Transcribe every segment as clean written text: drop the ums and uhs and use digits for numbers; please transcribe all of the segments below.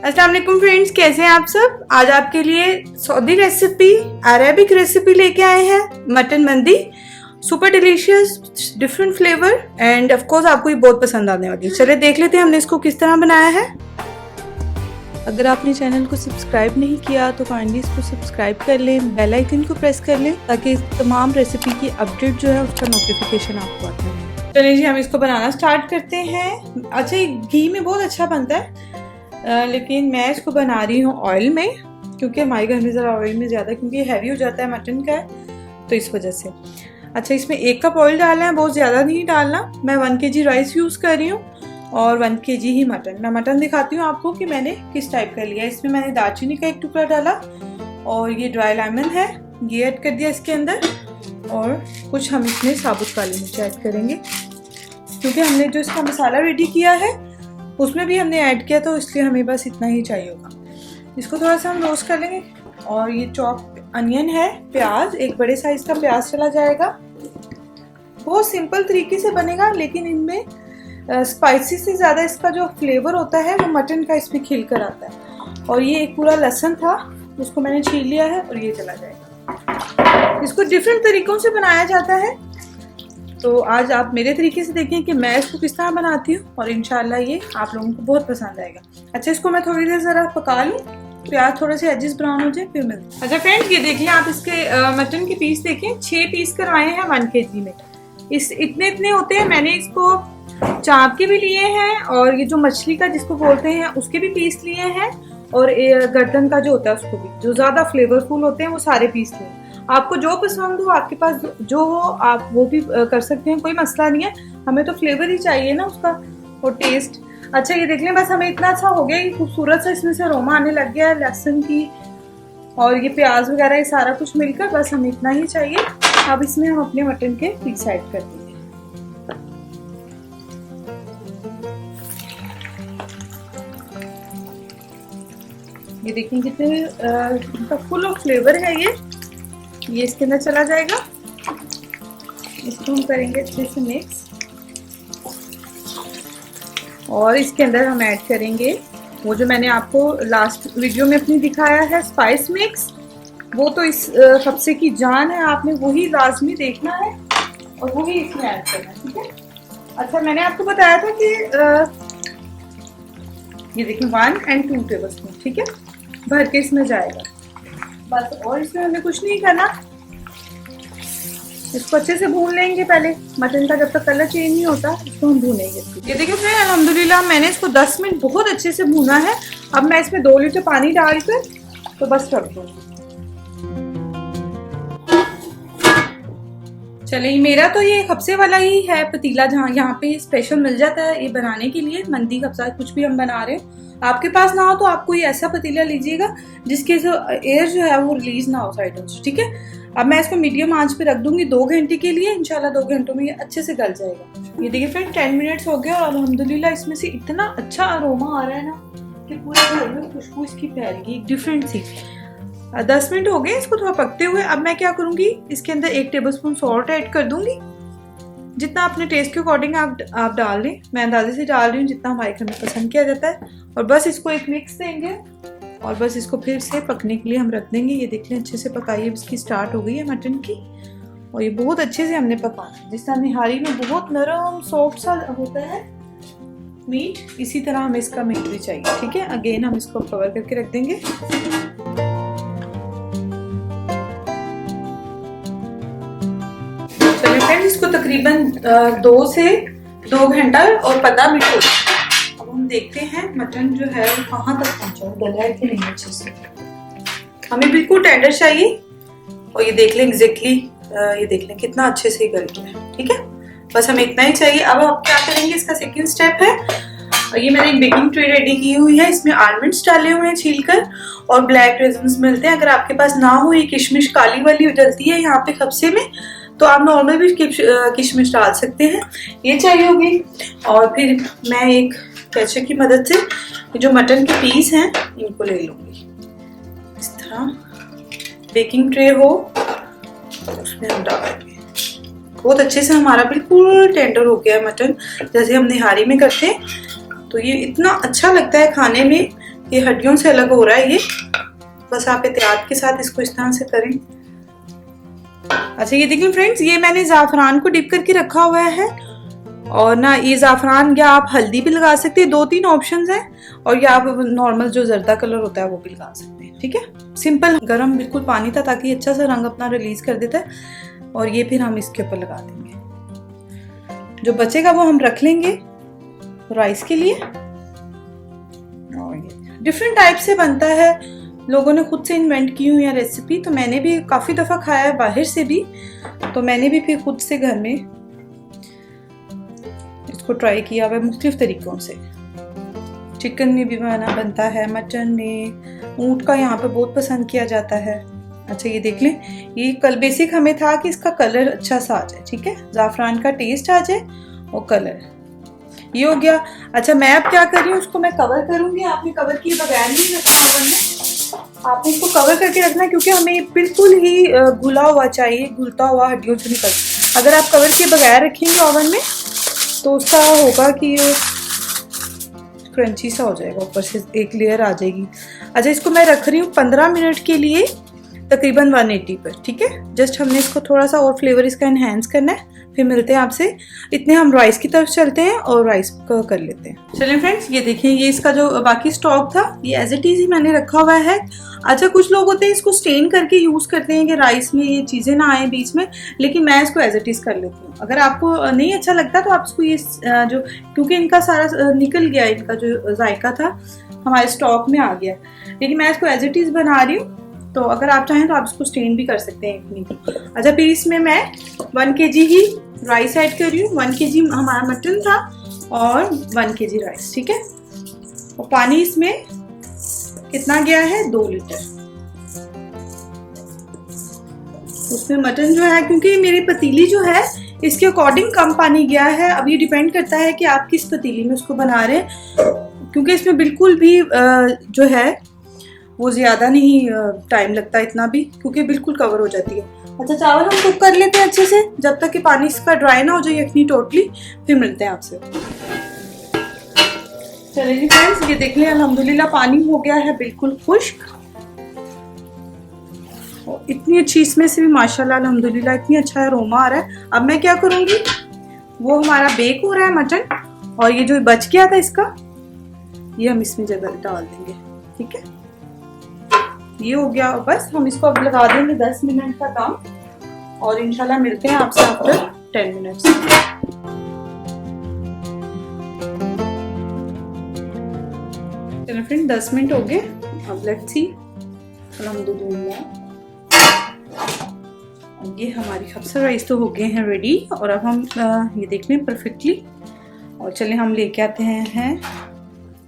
अस्सलाम वालेकुम फ्रेंड्स, कैसे हैं आप सब। आज आपके लिए सऊदी रेसिपी, अरेबिक रेसिपी लेके आए हैं। मटन मंदी, super delicious, different flavour end of course आपको ये बहुत पसंद आने वाली है। चलिए देख लेते हैं हमने इसको किस तरह बनाया है। अगर आपने चैनल को सब्सक्राइब नहीं किया तो काइंडली इसको सब्सक्राइब कर लें, बेल आइकन को प्रेस कर लें ताकि तमाम रेसिपी की अपडेट जो है उसका नोटिफिकेशन आपको आता है। चलिए जी, हम इसको बनाना स्टार्ट करते हैं। अच्छा, ये घी में बहुत अच्छा बनता है, लेकिन मैं इसको बना रही हूँ ऑयल में, क्योंकि हमारे घर में ज़रा ऑयल में ज़्यादा, क्योंकि हैवी हो जाता है मटन का है तो इस वजह से। अच्छा, इसमें 1 कप ऑयल डालना है, बहुत ज़्यादा नहीं डालना। मैं 1 kg राइस यूज़ कर रही हूँ और 1 kg ही मटन। मैं मटन दिखाती हूँ आपको कि मैंने किस टाइप का लिया। इसमें मैंने दालचीनी का 1 टुकड़ा डाला और ये ड्राई लेमन है, ये ऐड कर दिया इसके अंदर। और कुछ हम इसमें साबुत काली मिर्च ऐड करेंगे, क्योंकि हमने जो इसका मसाला रेडी किया है उसमें भी हमने ऐड किया, तो इसलिए हमें बस इतना ही चाहिए होगा। इसको थोड़ा सा हम रोस्ट कर लेंगे। और ये चॉप अनियन है, प्याज, 1 बड़े साइज का प्याज चला जाएगा। बहुत सिंपल तरीके से बनेगा, लेकिन इनमें स्पाइसी से ज़्यादा इसका जो फ्लेवर होता है वो मटन का इसमें खिल कर आता है। और ये एक पूरा लहसुन था, उसको मैंने छील लिया है और ये चला जाएगा। इसको डिफरेंट तरीक़ों से बनाया जाता है, तो आज आप मेरे तरीके से देखें कि मैं इसको किस तरह बनाती हूँ और इंशाल्लाह ये आप लोगों को बहुत पसंद आएगा। अच्छा, इसको मैं थोड़ी देर ज़रा पका लूँ, प्याज थोड़े से एजेस ब्राउन हो जाए फिर मिलते हैं। अच्छा फ्रेंड्स, ये देखिए आप इसके मटन के पीस देखें, 6 पीस करवाए हैं 1 kg में। इतने होते हैं। मैंने इसको चाप के भी लिए हैं और ये जो मछली का जिसको बोलते हैं उसके भी पीस लिए हैं, और गर्दन का जो होता है उसको भी, जो ज़्यादा फ्लेवरफुल होते हैं वो सारे पीस लिए। आपको जो पसंद हो, आपके पास जो हो, आप वो भी कर सकते हैं, कोई मसला नहीं है। हमें तो फ्लेवर ही चाहिए ना उसका, और टेस्ट। अच्छा, ये देख लें, बस हमें इतना अच्छा हो गया, ये खूबसूरत सा इसमें से अरोमा आने लग गया है लहसुन की और ये प्याज वगैरह, ये सारा कुछ मिलकर बस हमें इतना ही चाहिए। अब इसमें हम अपने मटन के पीस ऐड कर देंगे। ये देखिए कितने फुल ऑफ फ्लेवर है ये इसके अंदर चला जाएगा। इसको हम करेंगे अच्छे से मिक्स, और इसके अंदर हम ऐड करेंगे वो जो मैंने आपको लास्ट वीडियो में अपनी दिखाया है स्पाइस मिक्स। वो तो इस कब्जे की जान है, आपने वही लाजमी देखना है और वही इसमें ऐड करना है, ठीक है। अच्छा, मैंने आपको बताया था कि ये देखिए 1 और 2 टेबलस्पून, ठीक है, भर के इसमें जाएगा बस। और इसमें हमें कुछ नहीं करना, इसको अच्छे से भून लेंगे पहले। मटन का जब तक कलर चेंज नहीं होता इसको हम भूनेंगे। ये देखिए फ्रेंड, अल्हम्दुलिल्लाह मैंने इसको 10 मिनट बहुत अच्छे से भूना है। अब मैं इसमें 2 लीटर पानी डालकर तो बस रख दूंगी। चलिए, मेरा तो ये खबसे वाला ही है पतीला, जहाँ यहाँ पे स्पेशल मिल जाता है ये बनाने के लिए मंदी कब्जा, कुछ भी हम बना रहे हो। आपके पास ना हो तो आप कोई ऐसा पतीला लीजिएगा जिसके जो एयर जो है वो रिलीज ना हो साइडों से, ठीक है। अब मैं इसको मीडियम आंच पे रख दूंगी 2 घंटे के लिए। इंशाल्लाह 2 घंटों में ये अच्छे से गल जाएगा। ये देखिए फ्रेंड, 10 मिनट्स हो गए और अल्हम्दुलिल्लाह इसमें से इतना अच्छा अरोमा आ रहा है ना कि पूरे घर में खुशबू इसकी फैल गई, डिफरेंट सी। 10 मिनट हो गए इसको थोड़ा पकते हुए। अब मैं क्या करूंगी, इसके अंदर 1 टेबलस्पून सॉल्ट ऐड कर दूंगी। जितना अपने टेस्ट के अकॉर्डिंग आप डाल लें, मैं अंदाजे से डाल रही हूँ जितना हमारे घर में पसंद किया जाता है। और बस इसको एक मिक्स देंगे और बस इसको फिर से पकने के लिए हम रख देंगे। ये देख लें, अच्छे से पकाई है, इसकी स्टार्ट हो गई है मटन की, और ये बहुत अच्छे से हमने पकाना है। जिस तरह निहारी में बहुत नरम सॉफ्ट सा होता है मीट, इसी तरह हमें इसका मीट भी चाहिए, ठीक है। अगेन हम इसको कवर करके रख देंगे। चलिए फ्रेंड्स, इसको तकरीबन 2 से 2 घंटा और 15 मिनट हो गए। अब हम देखते हैं मटन जो है वो कहाँ तक पहुंचा है, गला है कि नहीं अच्छे से। हमें बिल्कुल टेंडर चाहिए, और ये देख लें एग्जैक्टली, ये देख लें कितना अच्छे से गल गया है, ठीक है। बस हमें इतना ही चाहिए। अब हम क्या करेंगे, इसका सेकंड स्टेप है, और ये मैंने एक बेकिंग ट्रे रेडी की हुई है, इसमें आलमंड्स डाले हुए हैं छीलकर, और ब्लैक रेजिन्स मिलते हैं। अगर आपके पास ना हो, ये किशमिश काली वाली डलती है यहाँ पे खबसे में, तो आप नॉर्मल भी किशमिश डाल सकते हैं, ये चाहिए होगी। और फिर मैं एक कैचे की मदद से जो मटन के पीस हैं इनको ले लूंगी। इस तरह बेकिंग ट्रे हो उसमें हम डालेंगे। बहुत अच्छे से हमारा बिल्कुल टेंडर हो गया है मटन, जैसे हम निहारी में करते हैं। तो ये इतना अच्छा लगता है खाने में ये हड्डियों से अलग हो रहा है ये, बस आप एहतियात के साथ इसको इस तरह से करें। अच्छा ये देखिए फ्रेंड्स, ये मैंने ज़ाफ़रान को डिप करके रखा हुआ है, और ना ये ज़ाफ़रान या आप हल्दी भी लगा सकते हैं, 2-3 ऑप्शंस हैं, और या आप नॉर्मल जो जर्दा कलर होता है वो भी लगा सकते हैं। ठीक है, सिंपल गरम बिल्कुल पानी था ताकि अच्छा सा रंग अपना रिलीज कर देता है। और ये फिर हम इसके ऊपर लगा देंगे, जो बचेगा वो हम रख लेंगे राइस के लिए। और ये डिफरेंट टाइप से बनता है, लोगों ने खुद से इन्वेंट की हुई है रेसिपी, तो मैंने भी काफ़ी दफ़ा खाया है बाहर से भी, तो मैंने भी फिर खुद से घर में इसको ट्राई किया हुआ है मुख्तलिफ तरीक़ों से। चिकन में भी बनता है, मटन में, ऊँट का यहाँ पे बहुत पसंद किया जाता है। अच्छा ये देख लें, ये कल बेसिक हमें था कि इसका कलर अच्छा सा आ जाए, ठीक है, ज़ाफ़रान का टेस्ट आ जाए और कलर ये हो गया। अच्छा मैं अब क्या कर रही हूँ, उसको मैं कवर करूँगी। आपने कवर किए बगैर नहीं रखना ओवन में, आपने इसको कवर करके रखना है क्योंकि हमें बिल्कुल ही घुला हुआ चाहिए, घुलता हुआ, हड्डियों से निकल। अगर आप कवर किए बगैर रखेंगे ओवन में तो उसका होगा कि क्रंची सा हो जाएगा, ऊपर से एक लेयर आ जाएगी। अच्छा इसको मैं रख रही हूँ 15 मिनट के लिए, तकरीबन 180 पर। ठीक है, जस्ट हमने इसको थोड़ा सा और फ्लेवर इसका इन्हेंस करना है। फिर मिलते हैं आपसे, इतने हम राइस की तरफ चलते हैं और राइस को कर लेते हैं। चलिए फ्रेंड्स, ये देखें, ये इसका जो बाकी स्टॉक था ये एज इट इज ही मैंने रखा हुआ है। अच्छा कुछ लोग होते हैं इसको स्टेन करके यूज़ करते हैं कि राइस में ये चीज़ें ना आए बीच में, लेकिन मैं इसको एज इट इज कर लेती हूँ। अगर आपको नहीं अच्छा लगता तो आप इसको ये जो, क्योंकि इनका सारा निकल गया, इनका जो जायका था हमारे स्टॉक में आ गया, लेकिन मैं इसको एज इट इज बना रही हूँ, तो अगर आप चाहें तो आप इसको स्टेन भी कर सकते हैं इतनी भी। अच्छा फिर इसमें मैं 1 kg ही राइस ऐड कर रही हूँ। 1 kg हमारा मटन था और 1 kg राइस। ठीक है, और पानी इसमें कितना गया है, 2 लीटर। उसमें मटन जो है, क्योंकि मेरी पतीली जो है इसके अकॉर्डिंग कम पानी गया है। अब ये डिपेंड करता है कि आप किस पतीली में उसको बना रहे हैं, क्योंकि इसमें बिल्कुल भी जो है वो ज़्यादा नहीं टाइम लगता इतना भी, क्योंकि बिल्कुल कवर हो जाती है। अच्छा चावल हम कुक कर लेते हैं अच्छे से, जब तक कि पानी इसका ड्राई ना हो जाए यखनी टोटली, फिर मिलते हैं आपसे। चलिए जी फ्रेंड्स, ये देख लें अल्हम्दुलिल्लाह पानी हो गया है बिल्कुल खुश्क, और इतनी अच्छी इसमें से भी माशाल्लाह अल्हम्दुलिल्लाह इतनी अच्छा अरोमा आ रहा है। अब मैं क्या करूँगी, वो हमारा बेक हो रहा है मटन, और ये जो बच गया था इसका ये हम इसमें जगह डाल देंगे। ठीक है, ये हो गया, बस हम इसको अब लगा देंगे 10 मिनट का दम, और इंशाल्लाह मिलते हैं आपसे आफ्टर 10 मिनट्स। चलो फ्रेंड 10 मिनट हो गए, अब लेट्स सी। अल्हम्दुलिल्लाह ये हमारी खबसा राइस तो हो गए हैं रेडी, और अब हम ये देख लें परफेक्टली, और चलें हम लेके आते हैं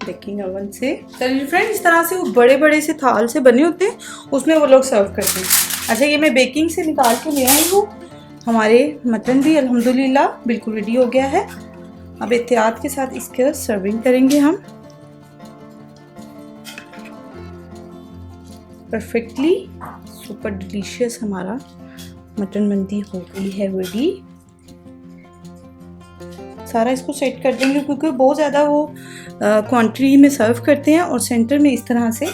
बेकिंग ओवन से। चलिए फ्रेंड, इस तरह से वो बड़े बड़े से थाल से बने होते हैं, उसमें वो लोग सर्व करते हैं। अच्छा ये मैं बेकिंग से निकाल के ले आई हूँ। हमारे मटन भी अल्हम्दुलिल्लाह बिल्कुल रेडी हो गया है। अब एहतियात के साथ इसके सर्विंग करेंगे हम। परफेक्टली सुपर डिलीशियस हमारा मटन मंदी हो गई है रेडी। सारा इसको सेट कर देंगे, क्योंकि बहुत ज़्यादा वो क्वांटिटी में सर्व करते हैं, और सेंटर में इस तरह से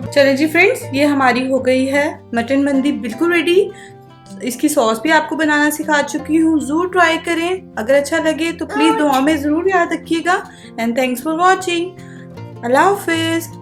चले जी फ्रेंड्स, ये हमारी हो गई है मटन मंदी बिल्कुल रेडी। इसकी सॉस भी आपको बनाना सिखा चुकी हूँ, जरूर ट्राई करें। अगर अच्छा लगे तो प्लीज़ दुआ में ज़रूर याद रखिएगा। And thanks for watching. अल्लाह हाफिज़।